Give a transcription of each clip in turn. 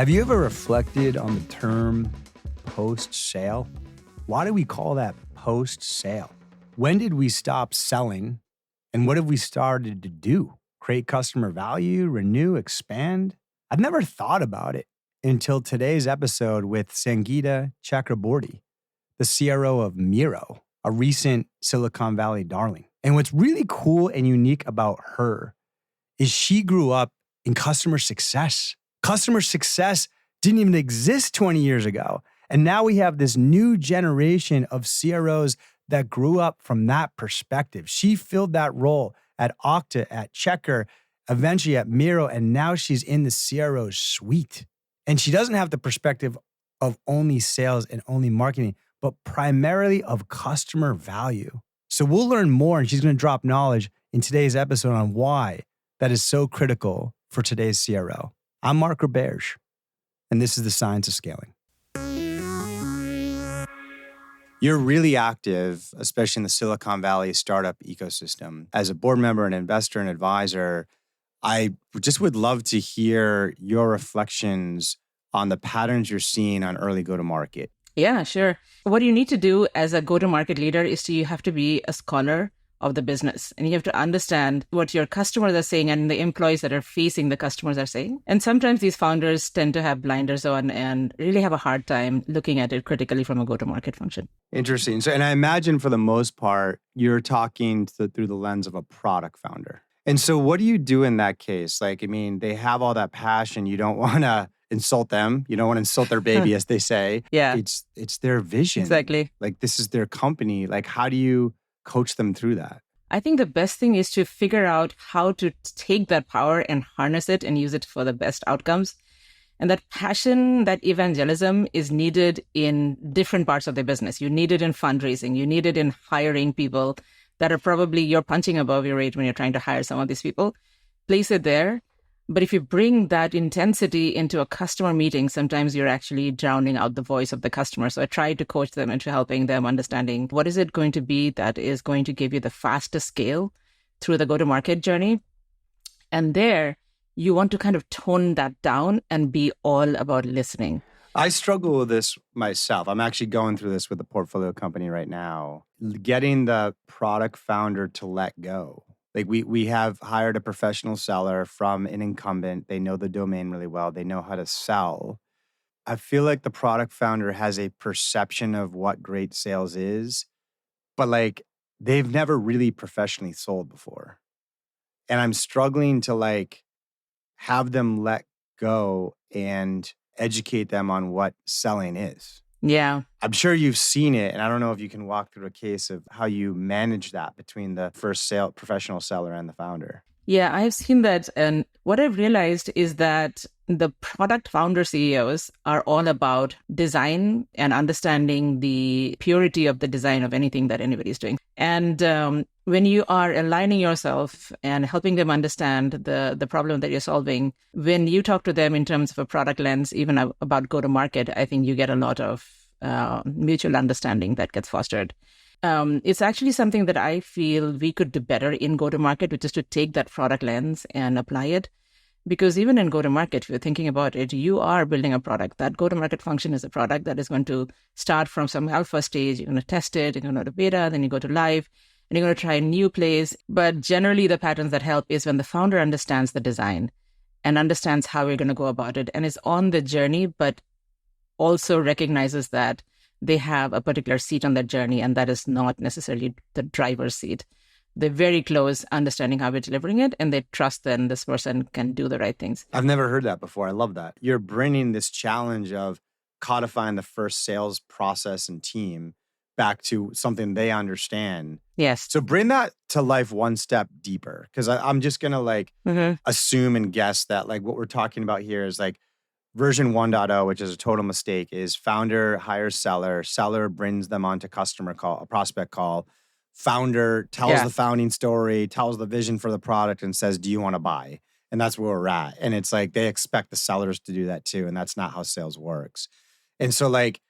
Have you ever reflected on the term post-sale? Why do we call that post-sale? When did we stop selling? And what have we started to do? Create customer value, renew, expand? I've never thought about it until today's episode with Sangeeta Chakraborty, the CRO of Miro, a recent Silicon Valley darling. And what's really cool and unique about her is she grew up in customer success. Customer success didn't even exist 20 years ago. And now we have this new generation of CROs that grew up from that perspective. She filled that role at Okta, at Checker, eventually at Miro, and now she's in the CRO suite. And she doesn't have the perspective of only sales and only marketing, but primarily of customer value. So we'll learn more, and she's going to drop knowledge in today's episode on why that is so critical for today's CRO. I'm Mark Roberge, and this is The Science of Scaling. You're really active, especially in the Silicon Valley startup ecosystem. As a board member, an investor, and advisor, I just would love to hear your reflections on the patterns you're seeing on early go-to-market. Yeah, sure. What you need to do as a go-to-market leader is you have to be a scholar of the business, and you have to understand what your customers are saying and the employees that are facing the customers are saying. And sometimes these founders tend to have blinders on and really have a hard time looking at it critically from a go-to-market function. Interesting. So, and I imagine for the most part, you're talking through the lens of a product founder. And so what do you do in that case? Like, I mean, they have all that passion. You don't want to insult them. You don't want to insult their baby, as they say. Yeah. It's their vision. Exactly. Like, this is their company. Like, how do you coach them through that? I think the best thing is to figure out how to take that power and harness it and use it for the best outcomes. And that passion, that evangelism is needed in different parts of the business. You need it in fundraising. You need it in hiring people that are probably you're punching above your weight when you're trying to hire some of these people. Place it there. But if you bring that intensity into a customer meeting, sometimes you're actually drowning out the voice of the customer. So I try to coach them into helping them understanding what is it going to be that is going to give you the fastest scale through the go-to-market journey. And there, you want to kind of tone that down and be all about listening. I struggle with this myself. I'm actually going through this with a portfolio company right now. Getting the product founder to let go. Like we have hired a professional seller from an incumbent. They know the domain really well. They know how to sell. I feel like the product founder has a perception of what great sales is, but like they've never really professionally sold before. And I'm struggling to like have them let go and educate them on what selling is. Yeah. I'm sure you've seen it, and I don't know if you can walk through a case of how you manage that between the first professional seller and the founder. Yeah, I've seen that. And what I've realized is that the product founder CEOs are all about design and understanding the purity of the design of anything that anybody's doing. And when you are aligning yourself and helping them understand the problem that you're solving, when you talk to them in terms of a product lens, even about go-to-market, I think you get a lot of mutual understanding that gets fostered. It's actually something that I feel we could do better in go-to-market, which is to take that product lens and apply it. Because even in go-to-market, if you're thinking about it, you are building a product. That go-to-market function is a product that is going to start from some alpha stage. You're going to test it, you're going to go to beta, then you go to live, and you're going to try a new place. But generally, the patterns that help is when the founder understands the design and understands how we're going to go about it and is on the journey, but also recognizes that they have a particular seat on that journey, and that is not necessarily the driver's seat. They're very close, understanding how we're delivering it, and they trust then this person can do the right things. I've never heard that before. I love that. You're bringing this challenge of codifying the first sales process and team back to something they understand. Yes. So bring that to life one step deeper, because I'm just going to assume and guess that like what we're talking about here is like version 1.0, which is a total mistake, is founder hires seller brings them onto customer call, a prospect call. Founder tells the founding story, tells the vision for the product and says, do you want to buy? And that's where we're at. And it's like, they expect the sellers to do that too. And that's not how sales works. And so like,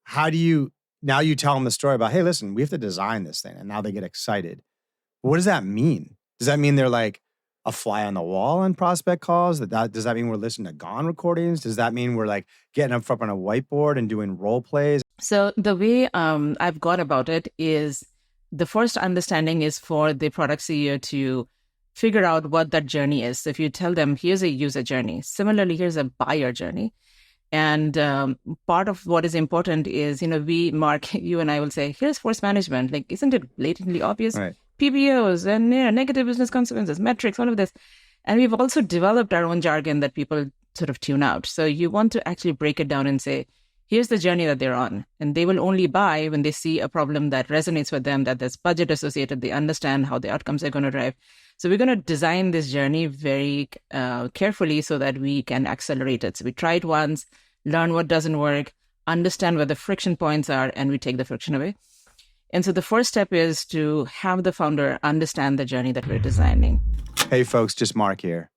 how do you, now you tell them the story about, hey, listen, we have to design this thing. And now they get excited. What does that mean? Does that mean they're like, a fly on the wall on prospect calls? Does that mean we're listening to Gone recordings? Does that mean we're like getting up front on a whiteboard and doing role plays? So the way I've gone about it is the first understanding is for the product CEO to figure out what that journey is. So if you tell them, here's a user journey, similarly, here's a buyer journey. And part of what is important is, Mark, you and I will say, here's force management. Like, isn't it blatantly obvious? Right. PBOs and negative business consequences, metrics, all of this. And we've also developed our own jargon that people sort of tune out. So you want to actually break it down and say, here's the journey that they're on. And they will only buy when they see a problem that resonates with them, that there's budget associated, they understand how the outcomes are going to drive. So we're going to design this journey very carefully so that we can accelerate it. So we try it once, learn what doesn't work, understand where the friction points are, and we take the friction away. And so the first step is to have the founder understand the journey that we're designing. Hey folks, just Mark here.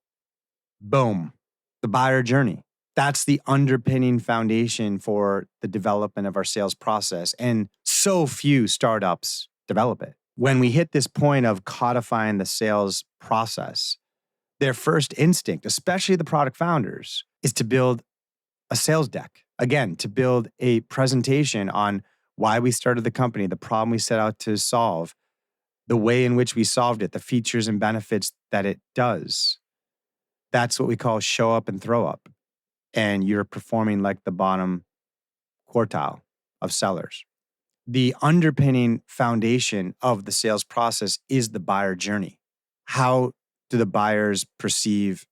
Boom. The buyer journey. That's the underpinning foundation for the development of our sales process. And so few startups develop it. When we hit this point of codifying the sales process, their first instinct, especially the product founders, is to build a sales deck. Again, to build a presentation on why we started the company, the problem we set out to solve, the way in which we solved it, the features and benefits that it does. That's what we call show up and throw up. And you're performing like the bottom quartile of sellers. The underpinning foundation of the sales process is the buyer journey. How do the buyers perceive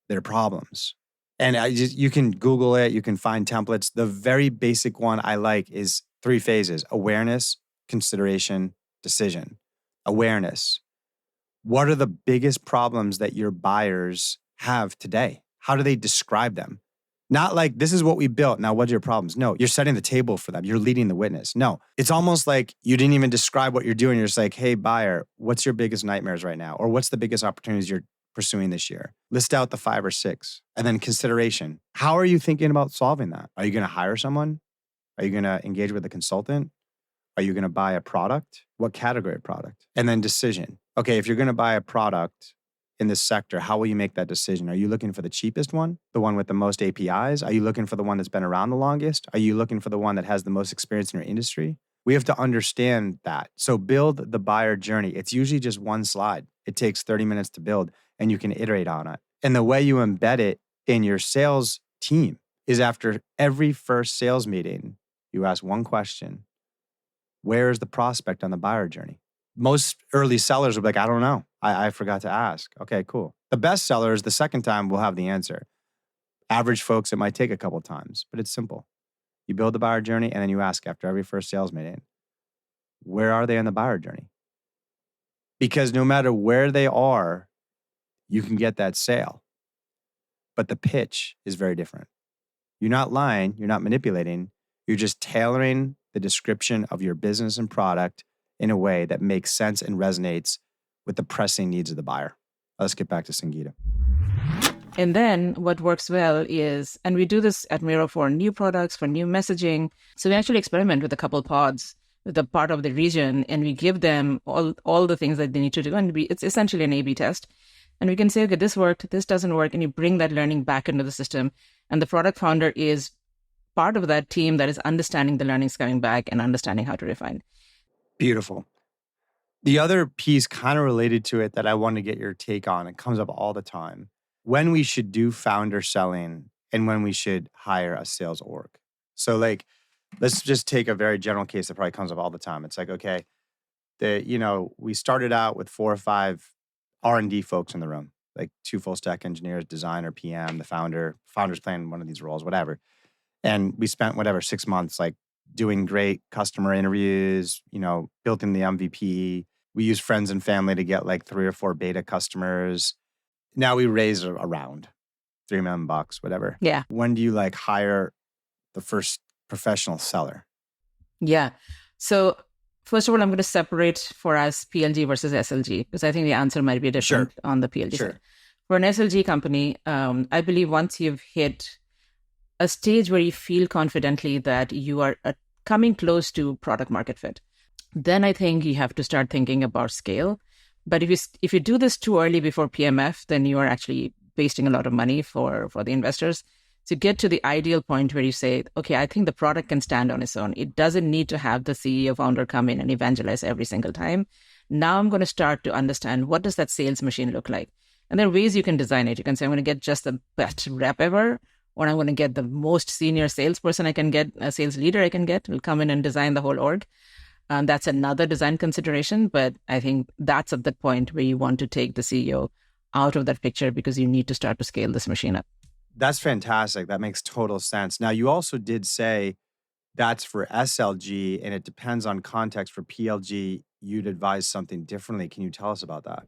their problems? And you can Google it, you can find templates. The very basic one I like is 3 phases: awareness, consideration, decision. Awareness. What are the biggest problems that your buyers have today? How do they describe them? Not like, this is what we built, now what's your problems? No, you're setting the table for them. You're leading the witness. No, it's almost like you didn't even describe what you're doing. You're just like, hey, buyer, what's your biggest nightmares right now? Or what's the biggest opportunities you're pursuing this year? List out the 5 or 6. And then consideration. How are you thinking about solving that? Are you going to hire someone? Are you going to engage with a consultant? Are you going to buy a product? What category of product? And then decision. Okay, if you're going to buy a product in this sector, how will you make that decision? Are you looking for the cheapest one? The one with the most APIs? Are you looking for the one that's been around the longest? Are you looking for the one that has the most experience in your industry? We have to understand that. So build the buyer journey. It's usually just one slide. It takes 30 minutes to build and you can iterate on it. And the way you embed it in your sales team is after every first sales meeting, you ask one question: where is the prospect on the buyer journey? Most early sellers will be like, I don't know. I forgot to ask. Okay, cool. The best sellers, the second time, will have the answer. Average folks, it might take a couple times, but it's simple. You build the buyer journey and then you ask after every first sales meeting, where are they on the buyer journey? Because no matter where they are, you can get that sale. But the pitch is very different. You're not lying. You're not manipulating. You're just tailoring the description of your business and product in a way that makes sense and resonates with the pressing needs of the buyer. Let's get back to Sangeeta. And then what works well is, and we do this at Miro for new products, for new messaging. So we actually experiment with a couple pods with a part of the region, and we give them all the things that they need to do. And it's essentially an A/B test. And we can say, okay, this worked, this doesn't work. And you bring that learning back into the system. And the product founder is part of that team that is understanding the learnings coming back and understanding how to refine. Beautiful. The other piece kind of related to it that I want to get your take on, it comes up all the time, when we should do founder selling and when we should hire a sales org. So like, let's just take a very general case that probably comes up all the time. It's like, okay, we started out with 4 or 5 R&D folks in the room, like 2 full stack engineers, designer, PM, the founder's playing one of these roles, whatever. And we spent 6 months like doing great customer interviews, built in the MVP. We use friends and family to get like 3 or 4 beta customers. Now we raise around $3 million, whatever. Yeah. When do you hire the first professional seller? Yeah. So first of all, I'm going to separate for us PLG versus SLG, because I think the answer might be different on the PLG side. For an SLG company, I believe once you've hit a stage where you feel confidently that you are coming close to product market fit, then I think you have to start thinking about scale. But if you do this too early before PMF, then you are actually wasting a lot of money for the investors. To get to the ideal point where you say, okay, I think the product can stand on its own. It doesn't need to have the CEO founder come in and evangelize every single time. Now I'm going to start to understand, what does that sales machine look like? And there are ways you can design it. You can say, I'm going to get just the best rep ever, or I'm going to get the most senior salesperson I can get, a sales leader I can get, will come in and design the whole org. That's another design consideration, but I think that's at the point where you want to take the CEO out of that picture, because you need to start to scale this machine up. That's fantastic. That makes total sense. Now, you also did say that's for SLG, and it depends on context. For PLG, you'd advise something differently. Can you tell us about that?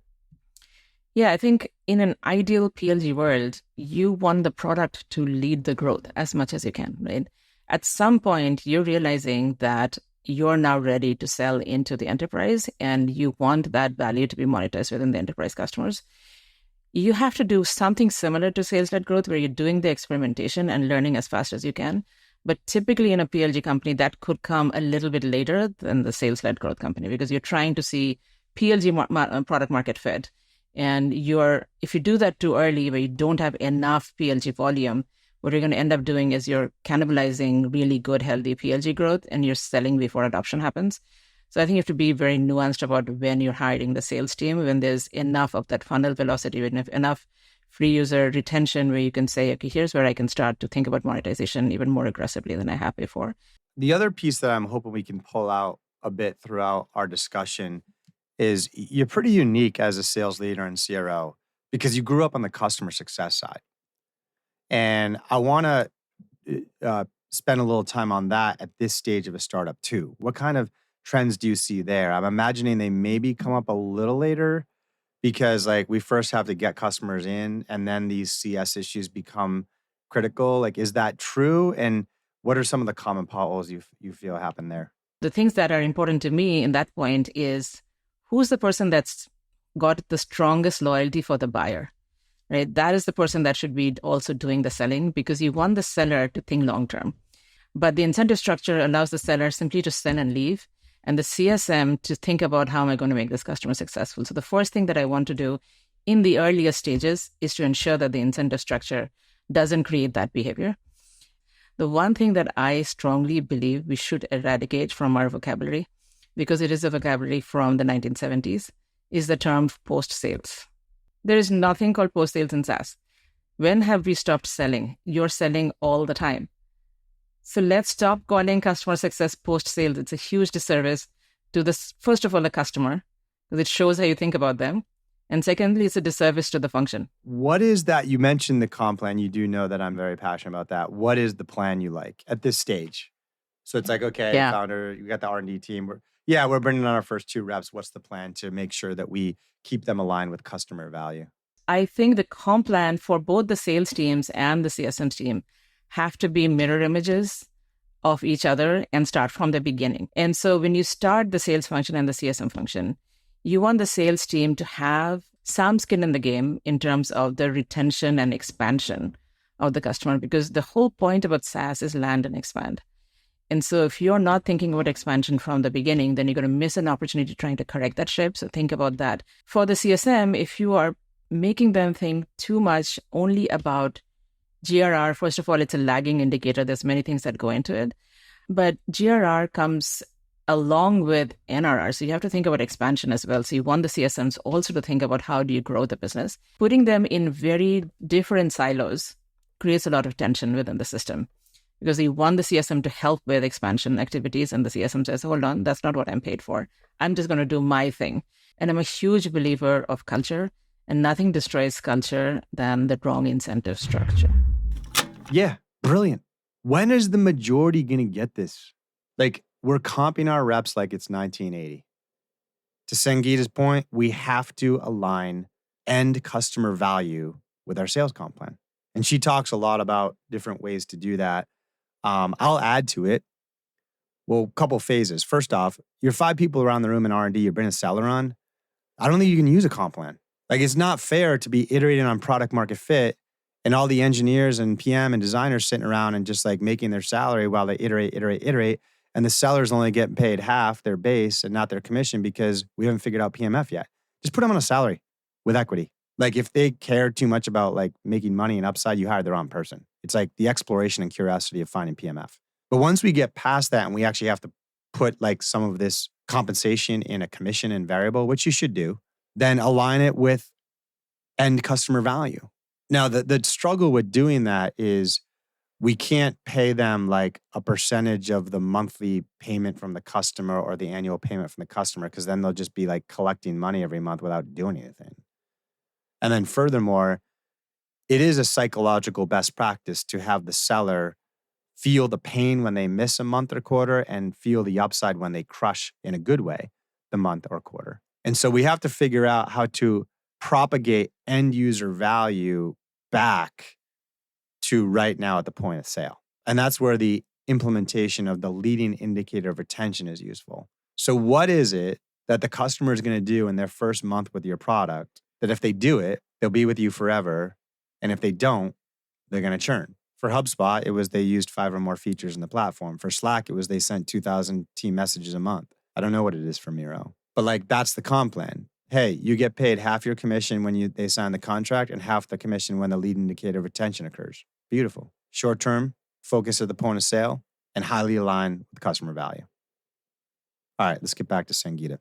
Yeah, I think in an ideal PLG world, you want the product to lead the growth as much as you can, right? At some point, you're realizing that you're now ready to sell into the enterprise, and you want that value to be monetized within the enterprise customers. You have to do something similar to sales-led growth, where you're doing the experimentation and learning as fast as you can. But typically in a PLG company, that could come a little bit later than the sales-led growth company, because you're trying to see PLG product market fit. And if you do that too early, where you don't have enough PLG volume, what you're going to end up doing is you're cannibalizing really good, healthy PLG growth, and you're selling before adoption happens. So I think you have to be very nuanced about when you're hiring the sales team, when there's enough of that funnel velocity, when enough free user retention, where you can say, okay, here's where I can start to think about monetization even more aggressively than I have before. The other piece that I'm hoping we can pull out a bit throughout our discussion is you're pretty unique as a sales leader and CRO, because you grew up on the customer success side. And I want to spend a little time on that at this stage of a startup too. What kind of trends do you see there? I'm imagining they maybe come up a little later, because like we first have to get customers in, and then these CS issues become critical. Like, is that true? And what are some of the common potholes you feel happen there? The things that are important to me in that point is, who's the person that's got the strongest loyalty for the buyer, right? That is the person that should be also doing the selling, because you want the seller to think long-term. But the incentive structure allows the seller simply to sell and leave, and the CSM to think about, how am I going to make this customer successful? So the first thing that I want to do in the earlier stages is to ensure that the incentive structure doesn't create that behavior. The one thing that I strongly believe we should eradicate from our vocabulary, because it is a vocabulary from the 1970s, is the term post-sales. There is nothing called post-sales in SaaS. When have we stopped selling? You're selling all the time. So let's stop calling customer success post-sales. It's a huge disservice to this, first of all, the customer, because it shows how you think about them. And secondly, it's a disservice to the function. What is that? You mentioned the comp plan. You do know that I'm very passionate about that. What is the plan you like at this stage? So it's like, okay, founder, you got the R&D team. We're bringing on our first 2 reps. What's the plan to make sure that we keep them aligned with customer value? I think the comp plan for both the sales teams and the CSM team have to be mirror images of each other and start from the beginning. And so when you start the sales function and the CSM function, you want the sales team to have some skin in the game in terms of the retention and expansion of the customer, because the whole point about SaaS is land and expand. And so if you're not thinking about expansion from the beginning, then you're going to miss an opportunity trying to correct that ship. So think about that. For the CSM, if you are making them think too much only about GRR, first of all, it's a lagging indicator. There's many things that go into it. But GRR comes along with NRR. So you have to think about expansion as well. So you want the CSMs also to think about, how do you grow the business? Putting them in very different silos creates a lot of tension within the system, because you want the CSM to help with expansion activities, and the CSM says, hold on, that's not what I'm paid for. I'm just going to do my thing. And I'm a huge believer of culture, and nothing destroys culture than the wrong incentive structure. Yeah, brilliant. When is the majority going to get this? Like, we're comping our reps like it's 1980. To Sangeeta's point, we have to align end customer value with our sales comp plan. And she talks a lot about different ways to do that. I'll add to it. Well, a couple phases. First off, you're 5 people around the room in R&D, you're bringing a seller on. I don't think you can use a comp plan. Like, it's not fair to be iterating on product market fit and all the engineers and PM and designers sitting around and just like making their salary while they iterate. And the sellers only get paid half their base and not their commission, because we haven't figured out PMF yet. Just put them on a salary with equity. Like if they care too much about like making money and upside, you hire the wrong person. It's like the exploration and curiosity of finding PMF. But once we get past that and we actually have to put like some of this compensation in a commission and variable, which you should do, then align it with end customer value. Now, the struggle with doing that is we can't pay them like a percentage of the monthly payment from the customer or the annual payment from the customer, because then they'll just be like collecting money every month without doing anything. And then furthermore, it is a psychological best practice to have the seller feel the pain when they miss a month or quarter and feel the upside when they crush in a good way the month or quarter. And so we have to figure out how to propagate end user value back to right now at the point of sale. And that's where the implementation of the leading indicator of retention is useful. So what is it that the customer is going to do in their first month with your product that if they do it, they'll be with you forever? And if they don't, they're going to churn. For HubSpot, it was they used 5 or more features in the platform. For Slack, it was they sent 2,000 team messages a month. I don't know what it is for Miro, but like that's the comp plan. Hey, you get paid half your commission when they sign the contract and half the commission when the lead indicator of retention occurs. Beautiful. Short term, focus at the point of sale, and highly aligned with customer value. All right, let's get back to Sangeeta.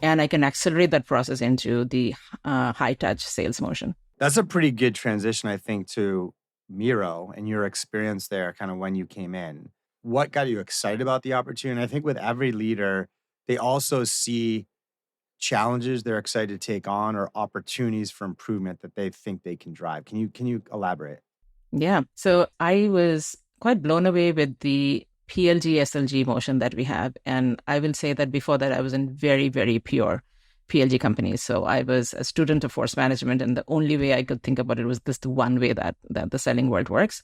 And I can accelerate that process into the high-touch sales motion. That's a pretty good transition, I think, to Miro and your experience there kind of when you came in. What got you excited about the opportunity? I think with every leader, they also see challenges they're excited to take on or opportunities for improvement that they think they can drive. Can you elaborate? Yeah. So I was quite blown away with the PLG, SLG motion that we have. And I will say that before that, I was in very, very pure PLG companies. So I was a student of force management, and the only way I could think about it was this the one way that the selling world works.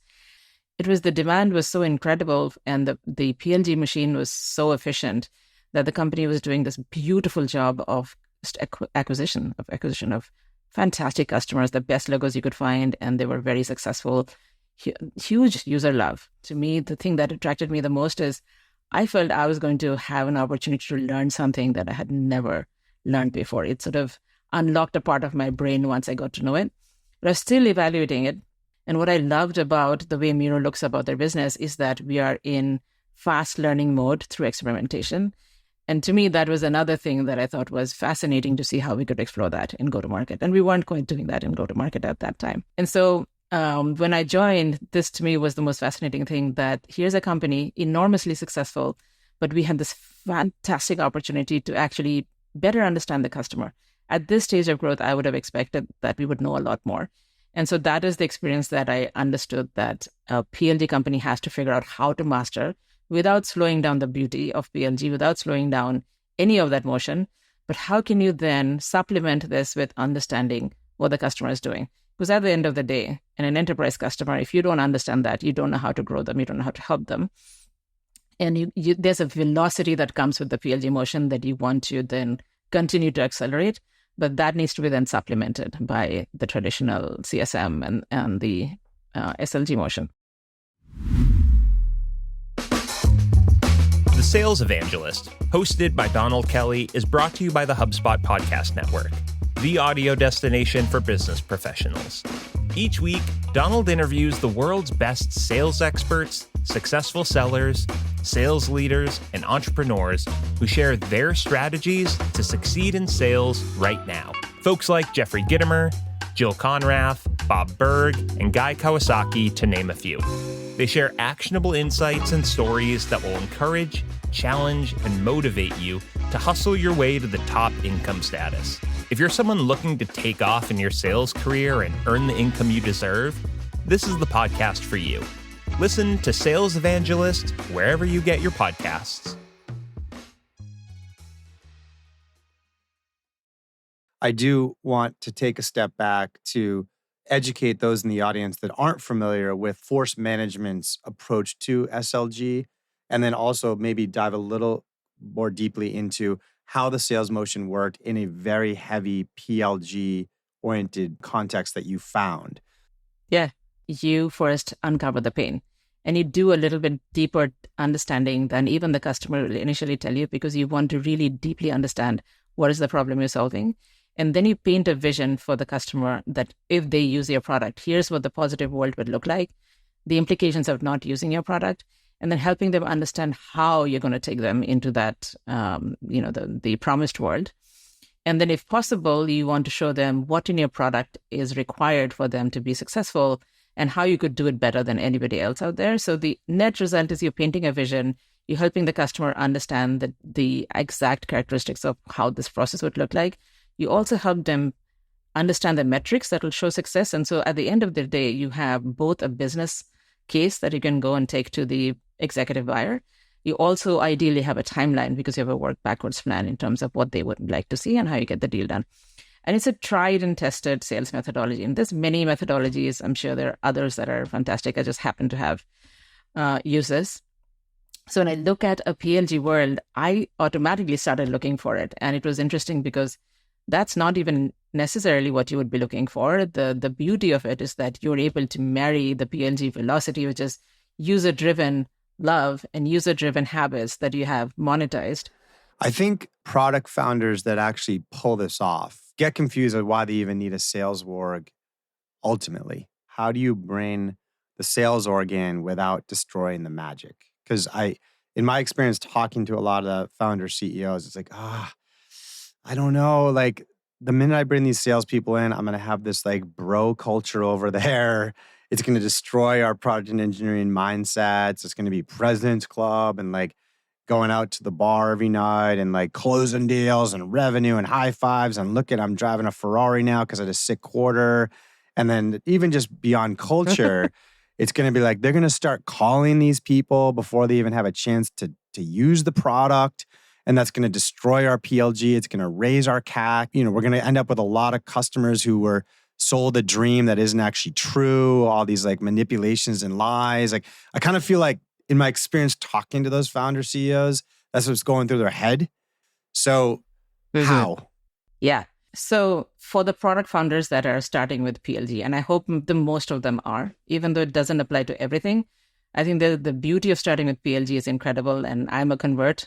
It was the demand was so incredible, and the PLG machine was so efficient that the company was doing this beautiful job of acquisition of fantastic customers, the best logos you could find, and they were very successful. Huge user love. To me, the thing that attracted me the most is I felt I was going to have an opportunity to learn something that I had never learned before. It sort of unlocked a part of my brain once I got to know it, but I was still evaluating it. And what I loved about the way Miro looks about their business is that we are in fast learning mode through experimentation. And to me, that was another thing that I thought was fascinating to see how we could explore that in go-to-market. And we weren't quite doing that in go-to-market at that time. And so when I joined, this to me was the most fascinating thing, that here's a company enormously successful, but we had this fantastic opportunity to actually better understand the customer. At this stage of growth, I would have expected that we would know a lot more. And so that is the experience that I understood that a PLG company has to figure out how to master without slowing down the beauty of PLG, without slowing down any of that motion. But how can you then supplement this with understanding what the customer is doing? Because at the end of the day, in an enterprise customer, if you don't understand that, you don't know how to grow them, you don't know how to help them. And there's a velocity that comes with the PLG motion that you want to then continue to accelerate. But that needs to be then supplemented by the traditional CSM and the SLG motion. The Sales Evangelist, hosted by Donald Kelly, is brought to you by the HubSpot Podcast Network, the audio destination for business professionals. Each week, Donald interviews the world's best sales experts, successful sellers, sales leaders, and entrepreneurs who share their strategies to succeed in sales right now. Folks like Jeffrey Gitomer, Jill Conrath, Bob Berg, and Guy Kawasaki, to name a few. They share actionable insights and stories that will encourage, challenge, and motivate you to hustle your way to the top income status. If you're someone looking to take off in your sales career and earn the income you deserve, this is the podcast for you. Listen to Sales Evangelist wherever you get your podcasts. I do want to take a step back to educate those in the audience that aren't familiar with force management's approach to SLG, and then also maybe dive a little more deeply into how the sales motion worked in a very heavy PLG-oriented context that you found. Yeah, you first uncover the pain. And you do a little bit deeper understanding than even the customer will initially tell you, because you want to really deeply understand what is the problem you're solving. And then you paint a vision for the customer that if they use your product, here's what the positive world would look like, the implications of not using your product, and then helping them understand how you're going to take them into that, the promised world. And then if possible, you want to show them what in your product is required for them to be successful and how you could do it better than anybody else out there. So the net result is you're painting a vision, you're helping the customer understand the exact characteristics of how this process would look like. You also help them understand the metrics that will show success. And so at the end of the day, you have both a business case that you can go and take to the executive buyer. You also ideally have a timeline because you have a work backwards plan in terms of what they would like to see and how you get the deal done. And it's a tried and tested sales methodology. And there's many methodologies. I'm sure there are others that are fantastic. I just happen to have used this. So when I look at a PLG world, I automatically started looking for it. And it was interesting because that's not even necessarily what you would be looking for. The beauty of it is that you're able to marry the PLG velocity, which is user-driven love and user-driven habits that you have monetized. I think product founders that actually pull this off get confused with why they even need a sales org ultimately. How do you bring the sales org in without destroying the magic? Because in my experience talking to a lot of the founder CEOs, it's like, I don't know. Like the minute I bring these salespeople in, I'm going to have this like bro culture over there. It's going to destroy our product and engineering mindsets. It's going to be President's Club and like going out to the bar every night and like closing deals and revenue and high fives. And look at, I'm driving a Ferrari now because I had a sick quarter. And then even just beyond culture, it's going to be like, they're going to start calling these people before they even have a chance to use the product. And that's going to destroy our PLG. It's going to raise our CAC. We're going to end up with a lot of customers who were sold a dream that isn't actually true. All these like manipulations and lies. Like I kind of feel like in my experience talking to those founder CEOs, that's what's going through their head. So how? Yeah. So for the product founders that are starting with PLG, and I hope the most of them are, even though it doesn't apply to everything, I think the beauty of starting with PLG is incredible. And I'm a convert.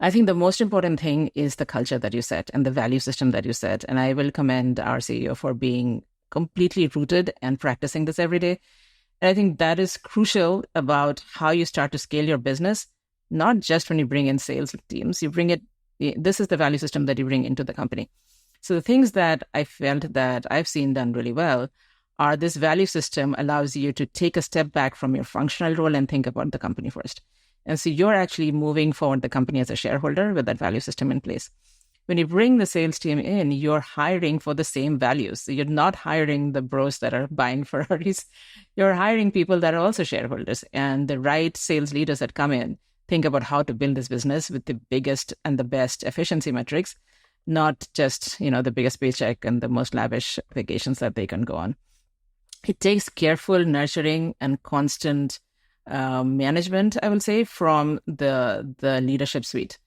I think the most important thing is the culture that you set and the value system that you set. And I will commend our CEO for being completely rooted and practicing this every day. And I think that is crucial about how you start to scale your business, not just when you bring in sales teams. This is the value system that you bring into the company. So the things that I felt that I've seen done really well are this value system allows you to take a step back from your functional role and think about the company first. And so you're actually moving forward the company as a shareholder with that value system in place. When you bring the sales team in, you're hiring for the same values. So you're not hiring the bros that are buying Ferraris. You're hiring people that are also shareholders. And the right sales leaders that come in think about how to build this business with the biggest and the best efficiency metrics, not just, the biggest paycheck and the most lavish vacations that they can go on. It takes careful nurturing and constant management, I will say, from the leadership suite.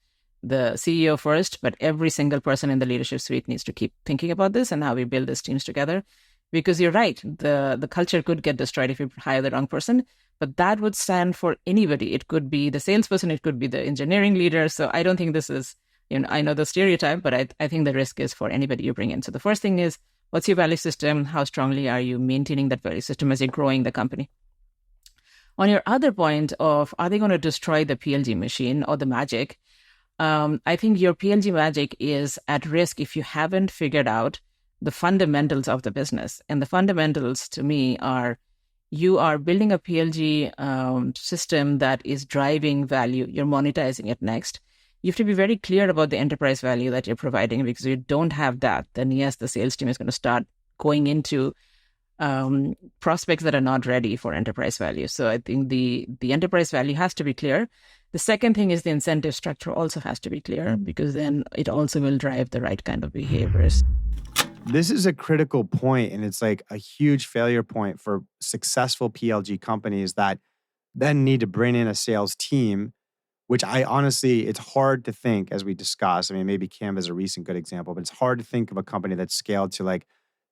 The CEO first, but every single person in the leadership suite needs to keep thinking about this and how we build these teams together. Because you're right, the culture could get destroyed if you hire the wrong person, but that would stand for anybody. It could be the salesperson, it could be the engineering leader. So I don't think this is, I know the stereotype, but I think the risk is for anybody you bring in. So the first thing is, what's your value system? How strongly are you maintaining that value system as you're growing the company? On your other point of, are they going to destroy the PLG machine or the magic? I think your PLG magic is at risk if you haven't figured out the fundamentals of the business. And the fundamentals to me are, you are building a PLG system that is driving value. You're monetizing it next. You have to be very clear about the enterprise value that you're providing, because if you don't have that, then yes, the sales team is going to start going into prospects that are not ready for enterprise value. So I think the enterprise value has to be clear. The second thing is the incentive structure also has to be clear, because then it also will drive the right kind of behaviors. This is a critical point, and it's like a huge failure point for successful PLG companies that then need to bring in a sales team, which I honestly, it's hard to think, as we discussed. I mean, maybe Canva is a recent good example, but it's hard to think of a company that's scaled to like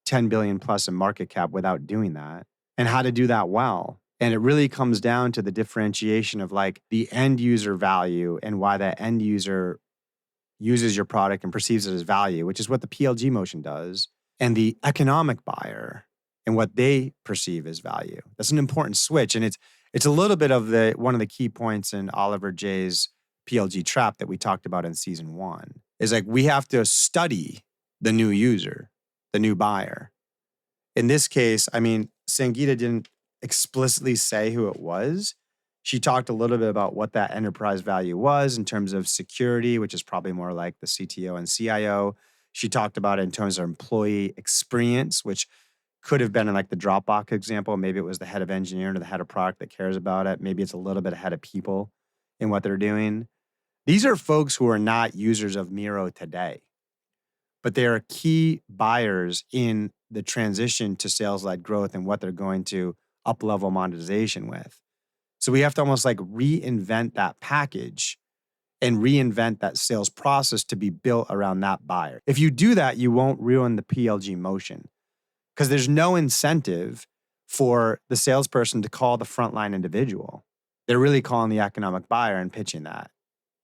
10 billion plus in market cap without doing that, and how to do that well. And it really comes down to the differentiation of like the end user value and why that end user uses your product and perceives it as value, which is what the PLG motion does, and the economic buyer and what they perceive as value. That's an important switch. And it's a little bit of one of the key points in Oliver Jay's PLG trap that we talked about in season 1 is like we have to study the new user, the new buyer. In this case, I mean, Sangeeta didn't explicitly say who it was. She talked a little bit about what that enterprise value was in terms of security, which is probably more like the CTO and CIO. She talked about it in terms of employee experience, which could have been in like the Dropbox example. Maybe it was the head of engineering or the head of product that cares about it. Maybe it's a little bit ahead of people in what they're doing. These are folks who are not users of Miro today, but they are key buyers in the transition to sales-led growth and what they're going to up-level monetization with. So we have to almost like reinvent that package and reinvent that sales process to be built around that buyer. If you do that, you won't ruin the PLG motion because there's no incentive for the salesperson to call the frontline individual. They're really calling the economic buyer and pitching that.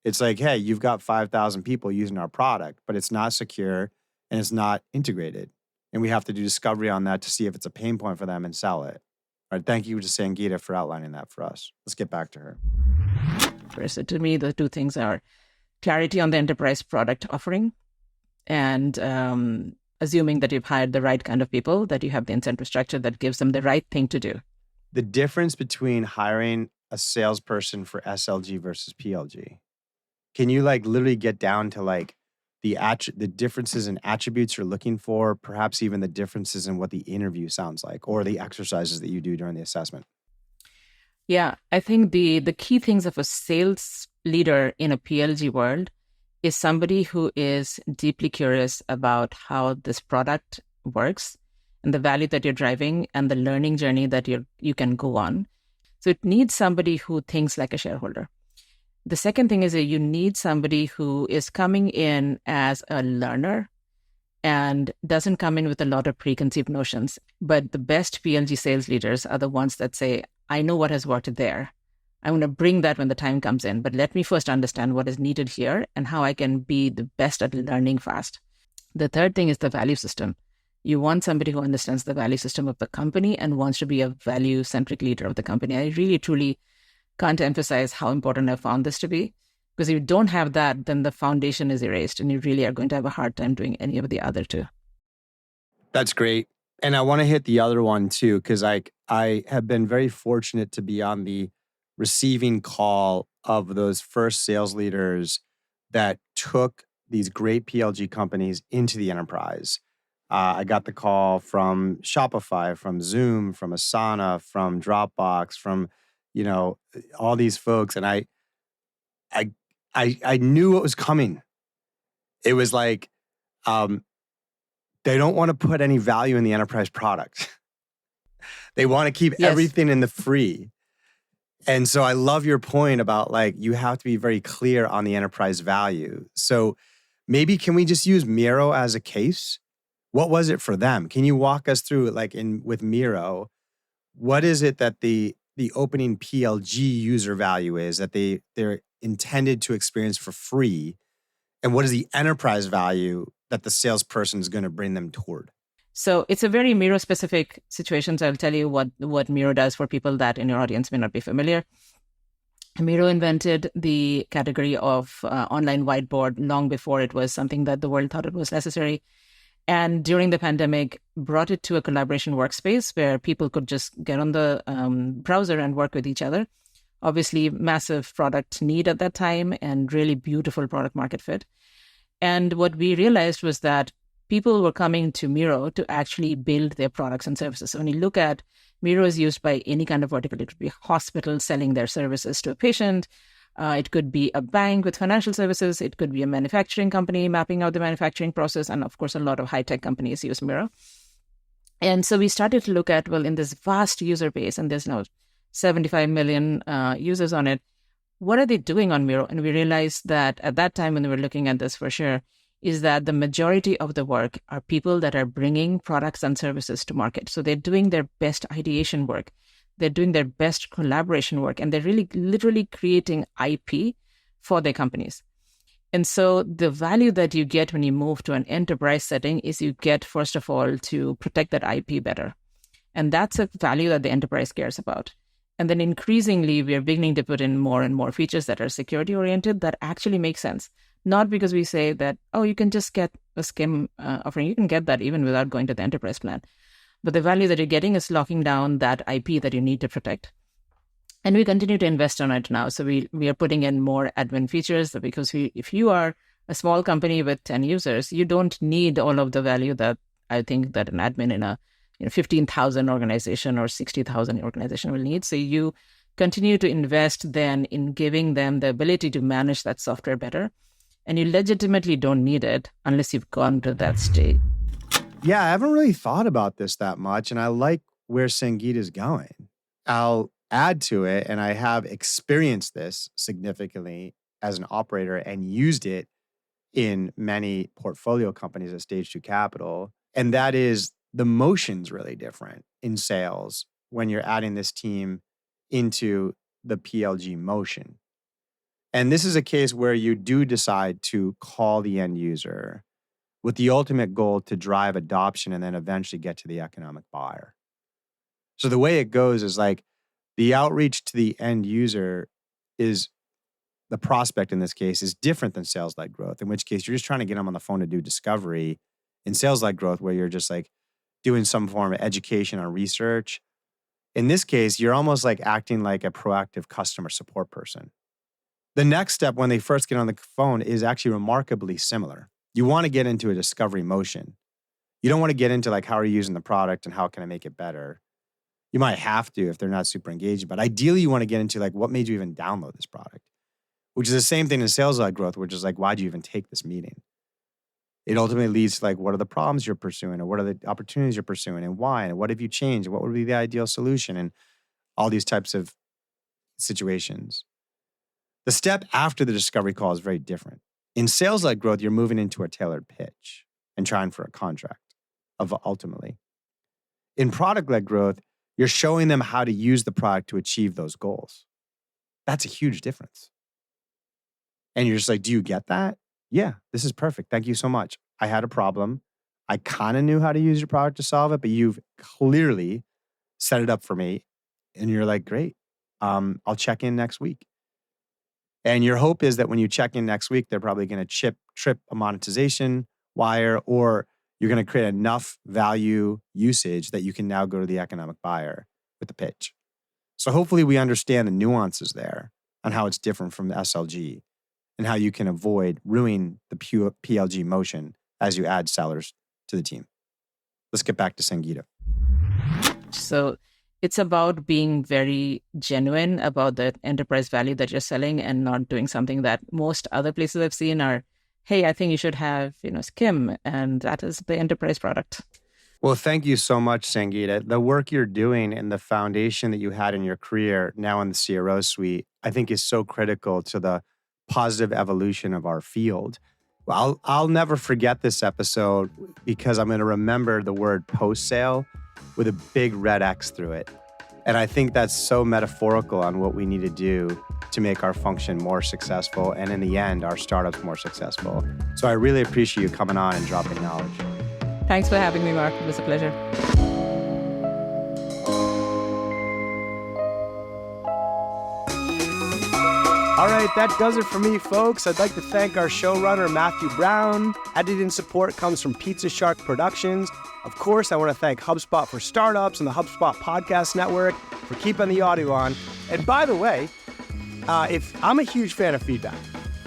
It's like, hey, you've got 5,000 people using our product, but it's not secure and it's not integrated. And we have to do discovery on that to see if it's a pain point for them and sell it. All right, thank you to Sangeeta for outlining that for us. Let's get back to her. So to me, the two things are clarity on the enterprise product offering and assuming that you've hired the right kind of people, that you have the incentive structure that gives them the right thing to do. The difference between hiring a salesperson for SLG versus PLG. Can you like literally get down to like the differences in attributes you're looking for, perhaps even the differences in what the interview sounds like or the exercises that you do during the assessment? Yeah, I think the key things of a sales leader in a PLG world is somebody who is deeply curious about how this product works and the value that you're driving and the learning journey that you can go on. So it needs somebody who thinks like a shareholder. The second thing is that you need somebody who is coming in as a learner and doesn't come in with a lot of preconceived notions. But the best PLG sales leaders are the ones that say, I know what has worked there. I'm going to bring that when the time comes in, but let me first understand what is needed here and how I can be the best at learning fast. The third thing is the value system. You want somebody who understands the value system of the company and wants to be a value-centric leader of the company. I really, truly can't emphasize how important I found this to be, because if you don't have that, then the foundation is erased and you really are going to have a hard time doing any of the other two. That's great. And I want to hit the other one too, because I have been very fortunate to be on the receiving call of those first sales leaders that took these great PLG companies into the enterprise. I got the call from Shopify, from Zoom, from Asana, from Dropbox, from all these folks, and I knew what was coming. It was like they don't want to put any value in the enterprise product. They want to keep everything in the free. And so I love your point about like you have to be very clear on the enterprise value. So maybe can we just use Miro as a case? What was it for them? Can you walk us through like with Miro? What is it that the opening PLG user value is that they're intended to experience for free? And what is the enterprise value that the salesperson is going to bring them toward? So it's a very Miro-specific situation. So I'll tell you what Miro does for people that in your audience may not be familiar. Miro invented the category of online whiteboard long before it was something that the world thought it was necessary. And during the pandemic, brought it to a collaboration workspace where people could just get on the browser and work with each other. Obviously, massive product need at that time and really beautiful product market fit. And what we realized was that people were coming to Miro to actually build their products and services. So when you look at Miro is used by any kind of vertical. It could be a hospital selling their services to a patient. It could be a bank with financial services. It could be a manufacturing company mapping out the manufacturing process. And of course, a lot of high-tech companies use Miro. And so we started to look at, well, in this vast user base, and there's now 75 million users on it, what are they doing on Miro? And we realized that at that time when we were looking at this for sure, is that the majority of the work are people that are bringing products and services to market. So they're doing their best ideation work. They're doing their best collaboration work, and they're really literally creating IP for their companies. And so the value that you get when you move to an enterprise setting is you get, first of all, to protect that IP better. And that's a value that the enterprise cares about. And then increasingly, we are beginning to put in more and more features that are security oriented that actually make sense. Not because we say that, oh, you can just get a SCIM offering. You can get that even without going to the enterprise plan. But the value that you're getting is locking down that IP that you need to protect. And we continue to invest on it now. So we are putting in more admin features because if you are a small company with 10 users, you don't need all of the value that I think that an admin in a 15,000 organization or 60,000 organization will need. So you continue to invest then in giving them the ability to manage that software better. And you legitimately don't need it unless you've gone to that state. Yeah, I haven't really thought about this that much. And I like where Sangeeta is going. I'll add to it, and I have experienced this significantly as an operator and used it in many portfolio companies at Stage 2 Capital. And that is the motion's really different in sales when you're adding this team into the PLG motion. And this is a case where you do decide to call the end user with the ultimate goal to drive adoption and then eventually get to the economic buyer. So the way it goes is like the outreach to the end user is, the prospect in this case, is different than sales-led growth, in which case you're just trying to get them on the phone to do discovery. In sales-led growth, where you're just like doing some form of education or research, in this case, you're almost like acting like a proactive customer support person. The next step when they first get on the phone is actually remarkably similar. You want to get into a discovery motion. You don't want to get into like, how are you using the product and how can I make it better? You might have to if they're not super engaged, but ideally you want to get into like, what made you even download this product? Which is the same thing in sales-led growth, which is like, why'd you even take this meeting? It ultimately leads to like, what are the problems you're pursuing, or what are the opportunities you're pursuing, and why, and what have you changed, and what would be the ideal solution, and all these types of situations. The step after the discovery call is very different. In sales-led growth, you're moving into a tailored pitch and trying for a contract ultimately. In product-led growth, you're showing them how to use the product to achieve those goals. That's a huge difference. And you're just like, do you get that? Yeah, this is perfect. Thank you so much. I had a problem. I kind of knew how to use your product to solve it, but you've clearly set it up for me. And you're like, great. I'll check in next week. And your hope is that when you check in next week, they're probably going to trip a monetization wire, or you're going to create enough value usage that you can now go to the economic buyer with the pitch. So hopefully we understand the nuances there on how it's different from the SLG and how you can avoid ruining the pure PLG motion as you add sellers to the team. Let's get back to Sangeeta. So it's about being very genuine about the enterprise value that you're selling and not doing something that most other places I've seen are, hey, I think you should have, SCIM, and that is the enterprise product. Well, thank you so much, Sangeeta. The work you're doing and the foundation that you had in your career now in the CRO suite, I think is so critical to the positive evolution of our field. Well, I'll never forget this episode because I'm going to remember the word post-sale with a big red X through it. And I think that's so metaphorical on what we need to do to make our function more successful and in the end, our startups more successful. So I really appreciate you coming on and dropping knowledge. Thanks for having me, Mark. It was a pleasure. All right, that does it for me, folks. I'd like to thank our showrunner, Matthew Brown. Editing support comes from Pizza Shark Productions. Of course, I want to thank HubSpot for Startups and the HubSpot Podcast Network for keeping the audio on. And by the way, if I'm a huge fan of feedback.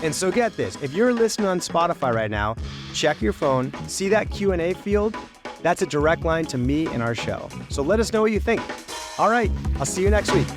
And so get this, if you're listening on Spotify right now, check your phone, see that Q&A field? That's a direct line to me and our show. So let us know what you think. All right, I'll see you next week.